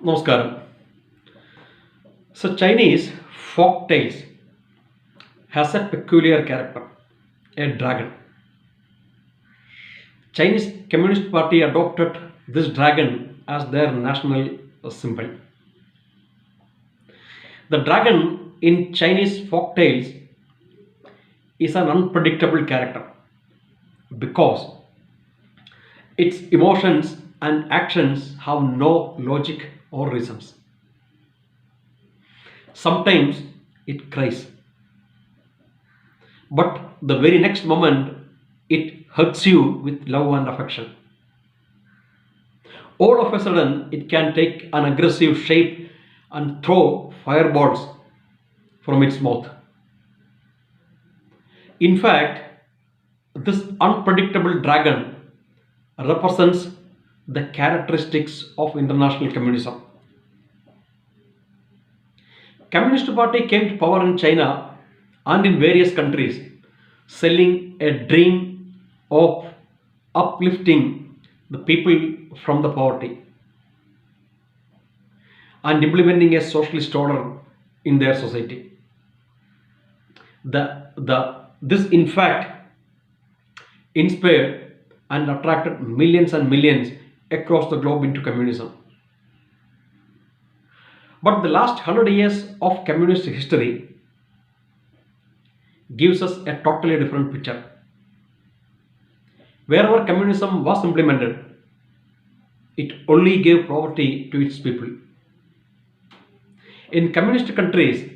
Namaskaram. So Chinese folk tales has a peculiar character, a dragon. Chinese Communist Party adopted this dragon as their national symbol. The dragon in Chinese folk tales is an unpredictable character because its emotions and actions have no logic or reasons. Sometimes it cries, but the very next moment it hugs you with love and affection. All of a sudden, it can take an aggressive shape and throw fireballs from its mouth. In fact, this unpredictable dragon represents the characteristics of international communism. Communist Party came to power in China and in various countries, selling a dream of uplifting the people from the poverty and implementing a socialist order in their society. This in fact inspired and attracted millions and millions across the globe into communism. But the last 100 years of communist history gives us a totally different picture. Wherever communism was implemented, it only gave poverty to its people. In communist countries,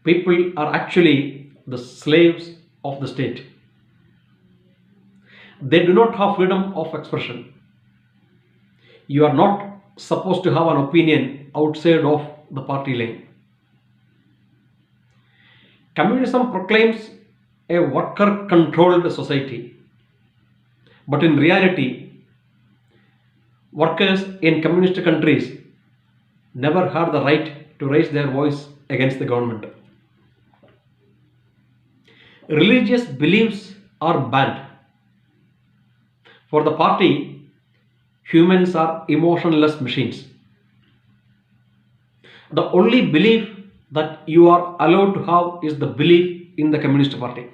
people are actually the slaves of the state. They do not have freedom of expression. You are not supposed to have an opinion outside of the party line. Communism proclaims a worker controlled society, but in reality, workers in communist countries never had the right to raise their voice against the government. Religious beliefs are banned. For the party, humans are emotionless machines. The only belief that you are allowed to have is the belief in the Communist Party.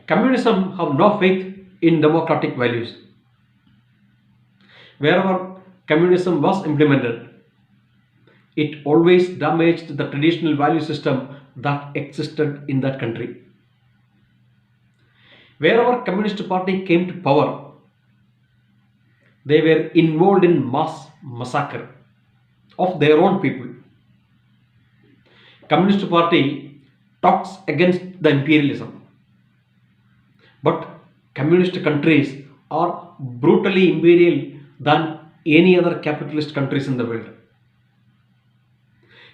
Communism have no faith in democratic values. Wherever communism was implemented, it always damaged the traditional value system that existed in that country. Wherever Communist Party came to power, they were involved in mass massacre of their own people. Communist Party talks against the imperialism, but communist countries are brutally imperial than any other capitalist countries in the world.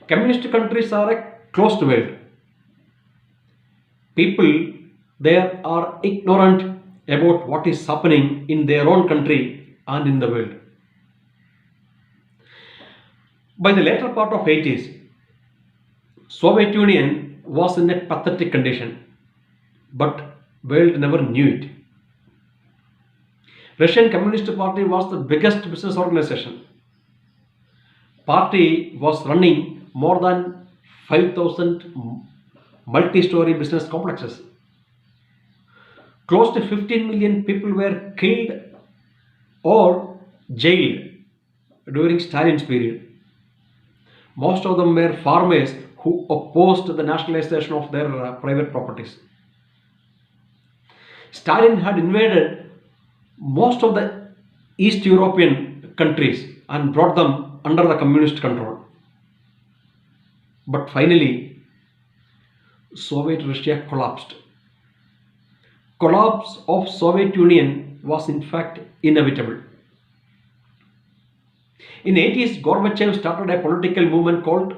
Communist countries are a closed world. People there are ignorant about what is happening in their own country and in the world. By the later part of 80s, Soviet Union was in a pathetic condition, but world never knew it. Russian Communist Party was the biggest business organization. Party was running more than 5,000 multi-story business complexes. Close to 15 million people were killed or jailed during Stalin's period. Most of them were farmers who opposed the nationalization of their private properties. Stalin had invaded most of the East European countries and brought them under the communist control. But finally, Soviet Russia collapsed. Collapse of Soviet Union was in fact inevitable. In 80s, Gorbachev started a political movement called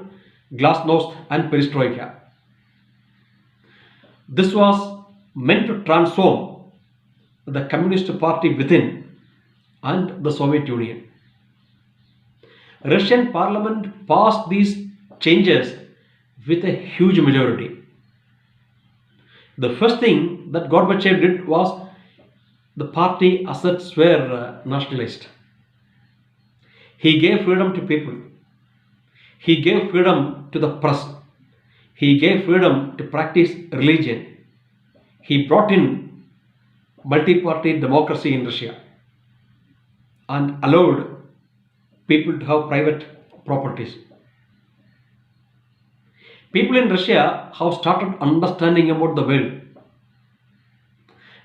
Glasnost and Perestroika. This was meant to transform the Communist Party within and the Soviet Union. Russian parliament passed these changes with a huge majority. The first thing that Gorbachev did was the party assets were nationalized. He gave freedom to people. He gave freedom to the press. He gave freedom to practice religion. He brought in multi-party democracy in Russia and allowed people to have private properties. People in Russia have started understanding about the world.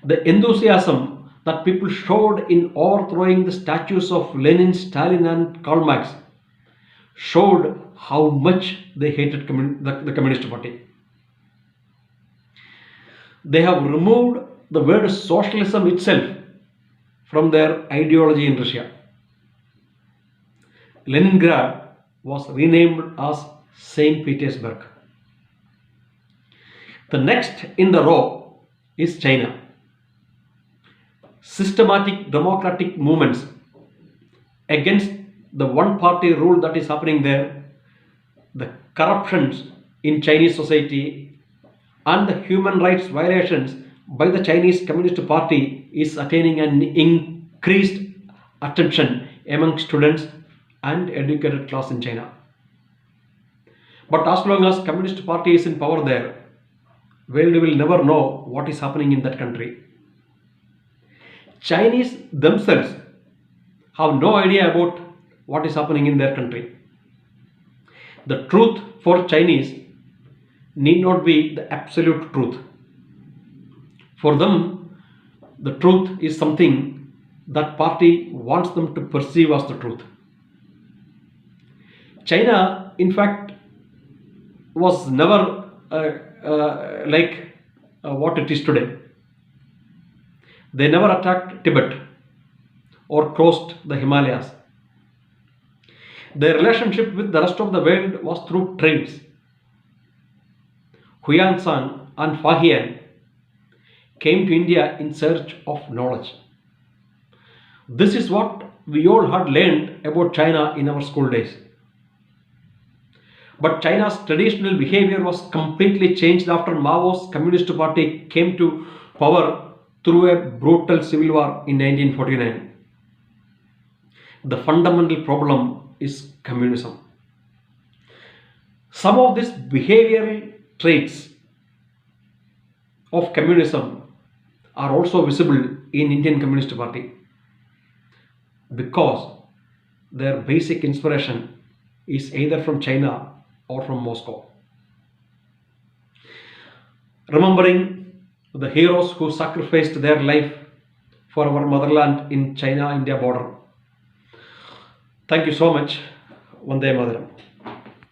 The enthusiasm that people showed in overthrowing the statues of Lenin, Stalin, and Karl Marx showed how much they hated the Communist Party. They have removed the word socialism itself from their ideology in Russia. Leningrad was renamed as St. Petersburg. The next in the row is China. Systematic democratic movements against the one party rule that is happening there, the corruptions in Chinese society, and the human rights violations by the Chinese Communist Party is attaining an increased attention among students and educated class in China. But as long as Communist Party is in power there, world will never know what is happening in that country. Chinese themselves have no idea about what is happening in their country. The truth for Chinese need not be the absolute truth. For them, the truth is something that party wants them to perceive as the truth. China, in fact, was never like what it is today. They never attacked Tibet or crossed the Himalayas. Their relationship with the rest of the world was through trades. Huyan San and Fahian came to India in search of knowledge. This is what we all had learned about China in our school days. But China's traditional behavior was completely changed after Mao's Communist Party came to power through a brutal civil war in 1949. The fundamental problem is communism. Some of these behavioral traits of communism are also visible in Indian Communist Party because their basic inspiration is either from China or from Moscow. Remembering the heroes who sacrificed their life for our motherland in China-India border. Thank you so much. Vande Mataram.